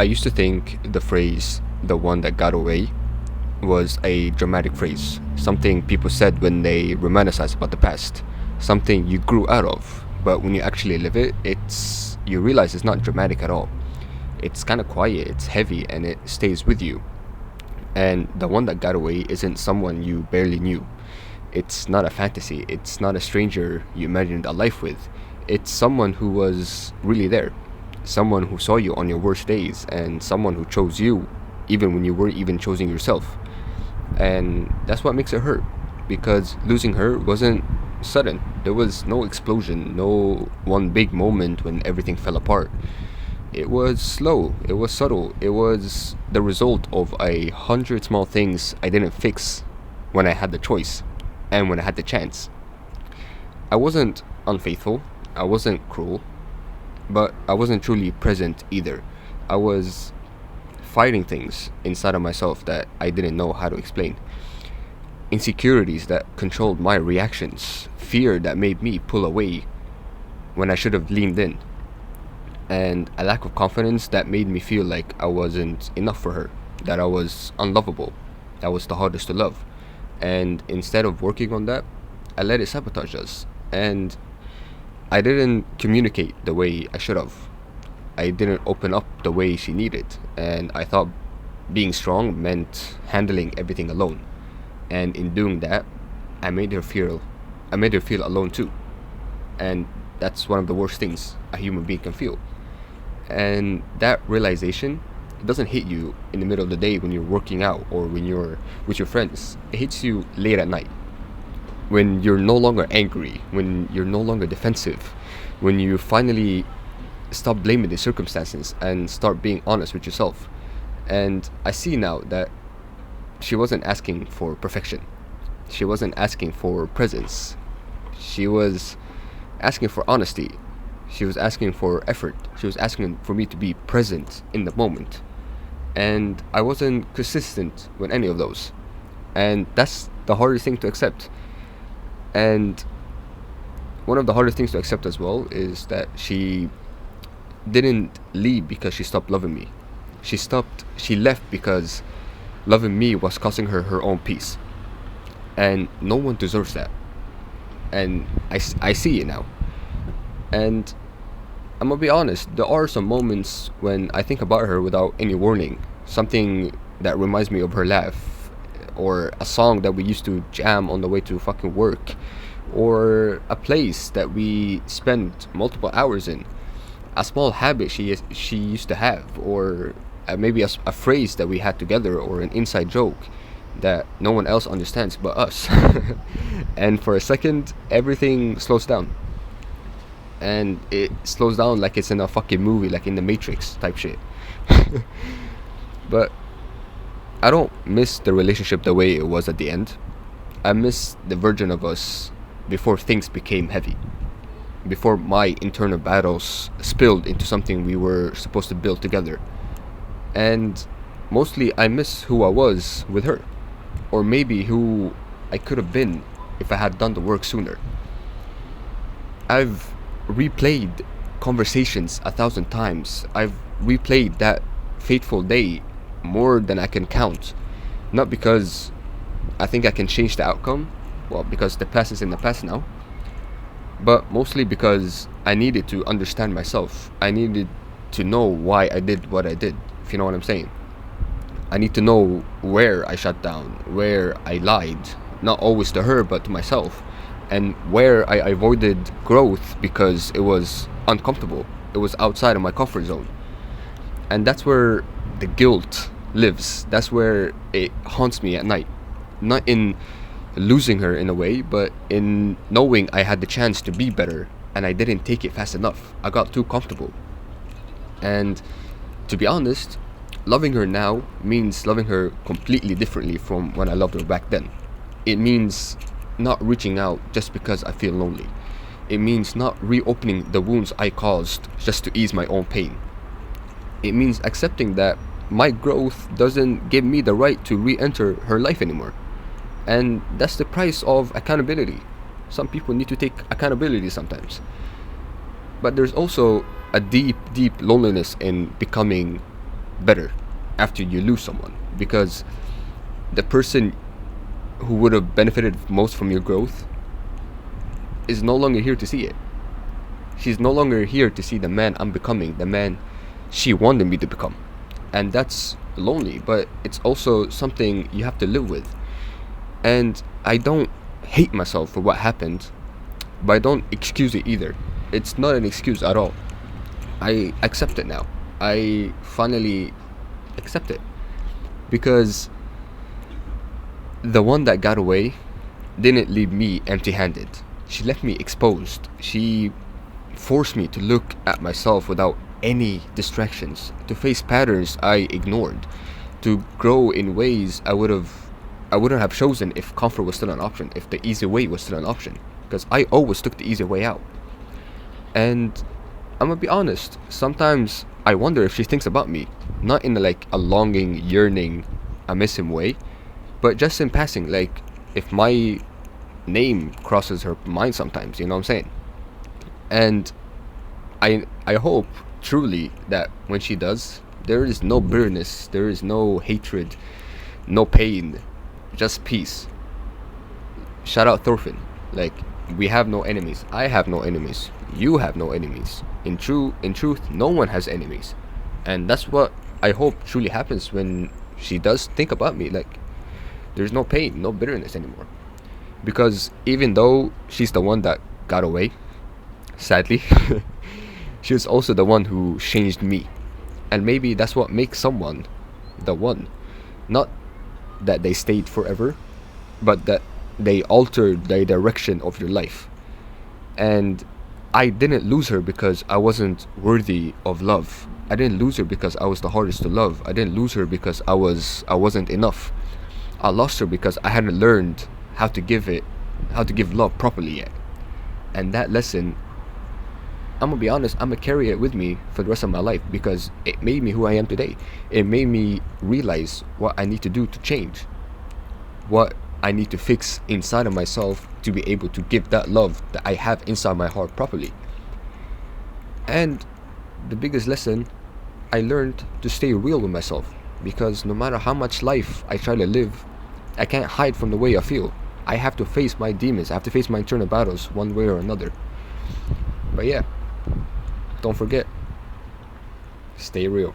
I used to think the phrase, the one that got away, was a dramatic phrase, something people said when they reminisce about the past, something you grew out of. But when you actually live it, you realize it's not dramatic at all. It's kind of quiet, it's heavy, and it stays with you. And the one that got away isn't someone you barely knew. It's not a fantasy, it's not a stranger you imagined a life with. It's someone who was really there. Someone who saw you on your worst days, and someone who chose you even when you weren't even choosing yourself. And that's what makes it hurt, because losing her wasn't sudden. There was no explosion, no one big moment when everything fell apart. It was slow, it was subtle, it was the result of 100 small things I didn't fix when I had the choice and when I had the chance. I wasn't unfaithful, I wasn't cruel, but I wasn't truly present either. I was fighting things inside of myself that I didn't know how to explain. Insecurities that controlled my reactions, fear that made me pull away when I should have leaned in, and a lack of confidence that made me feel like I wasn't enough for her, that I was unlovable, that was the hardest to love. And instead of working on that, I let it sabotage us. And I didn't communicate the way I should have. I didn't open up the way she needed. And I thought being strong meant handling everything alone. And in doing that, I made her feel I made her feel alone too. And that's one of the worst things a human being can feel. And that realization, it doesn't hit you in the middle of the day when you're working out or when you're with your friends. It hits you late at night, when you're no longer angry, when you're no longer defensive, when you finally stop blaming the circumstances and start being honest with yourself. And I see now that she wasn't asking for perfection. She wasn't asking for presence. She was asking for honesty. She was asking for effort. She was asking for me to be present in the moment. And I wasn't consistent with any of those. And that's the hardest thing to accept. And one of the hardest things to accept as well is that she didn't leave because she stopped loving me. She left because loving me was costing her her own peace. And no one deserves that. And I see it now. And I'm gonna be honest, there are some moments when I think about her without any warning. Something that reminds me of her laugh, or a song that we used to jam on the way to fucking work, or a place that we spent multiple hours in, a small habit she used to have, or maybe a phrase that we had together, or an inside joke that no one else understands but us. And for a second, everything slows down. And it slows down like it's in a fucking movie, like in the Matrix type shit. But I don't miss the relationship the way it was at the end. I miss the version of us before things became heavy, before my internal battles spilled into something we were supposed to build together. And mostly I miss who I was with her, or maybe who I could have been if I had done the work sooner. I've replayed conversations 1,000 times. I've replayed that fateful day more than I can count. Not because I think I can change the outcome, well, because the past is in the past now, but mostly because I needed to understand myself. I needed to know why I did what I did, if you know what I'm saying. I need to know where I shut down, where I lied, not always to her, but to myself, and where I avoided growth because it was uncomfortable. It was outside of my comfort zone. And that's where the guilt lives. That's where it haunts me at night. Not in losing her in a way, but in knowing I had the chance to be better and I didn't take it fast enough. I got too comfortable. And to be honest, loving her now means loving her completely differently from when I loved her back then. It means not reaching out just because I feel lonely. It means not reopening the wounds I caused just to ease my own pain. It means accepting that my growth doesn't give me the right to re-enter her life anymore. And that's the price of accountability. Some people need to take accountability sometimes. But there's also a deep, deep loneliness in becoming better after you lose someone, because the person who would have benefited most from your growth is no longer here to see it. She's no longer here to see the man I'm becoming, the man she wanted me to become. And that's lonely, but it's also something you have to live with. And I don't hate myself for what happened, but I don't excuse it either. It's not an excuse at all. I accept it now. I finally accept it. Because the one that got away didn't leave me empty handed. She left me exposed. She forced me to look at myself without any distractions, to face patterns I ignored, to grow in ways I wouldn't have chosen if comfort was still an option, if the easy way was still an option. Because I always took the easy way out. And I'm gonna be honest, sometimes I wonder if she thinks about me, not in like a longing, yearning, I miss him way, but just in passing, like if my name crosses her mind sometimes, you know what I'm saying? And I hope truly that when she does, there is no bitterness, there is no hatred, no pain, just peace. Shout out Thorfinn. Like, we have no enemies. I have no enemies. You have no enemies. In truth, no one has enemies. And that's what I hope truly happens when she does think about me. Like, there's no pain, no bitterness anymore. Because even though she's the one that got away, sadly, she was also the one who changed me. And maybe that's what makes someone the one. Not that they stayed forever, but that they altered the direction of your life. And I didn't lose her because I wasn't worthy of love. I didn't lose her because I was the hardest to love. I didn't lose her because I wasn't enough. I lost her because I hadn't learned how to give love properly yet. And that lesson, I'm gonna be honest, I'm gonna carry it with me for the rest of my life, because it made me who I am today. It made me realize what I need to do to change, what I need to fix inside of myself to be able to give that love that I have inside my heart properly. And the biggest lesson, I learned to stay real with myself, because no matter how much life I try to live, I can't hide from the way I feel. I have to face my demons. I have to face my internal battles one way or another. But yeah, don't forget, stay real.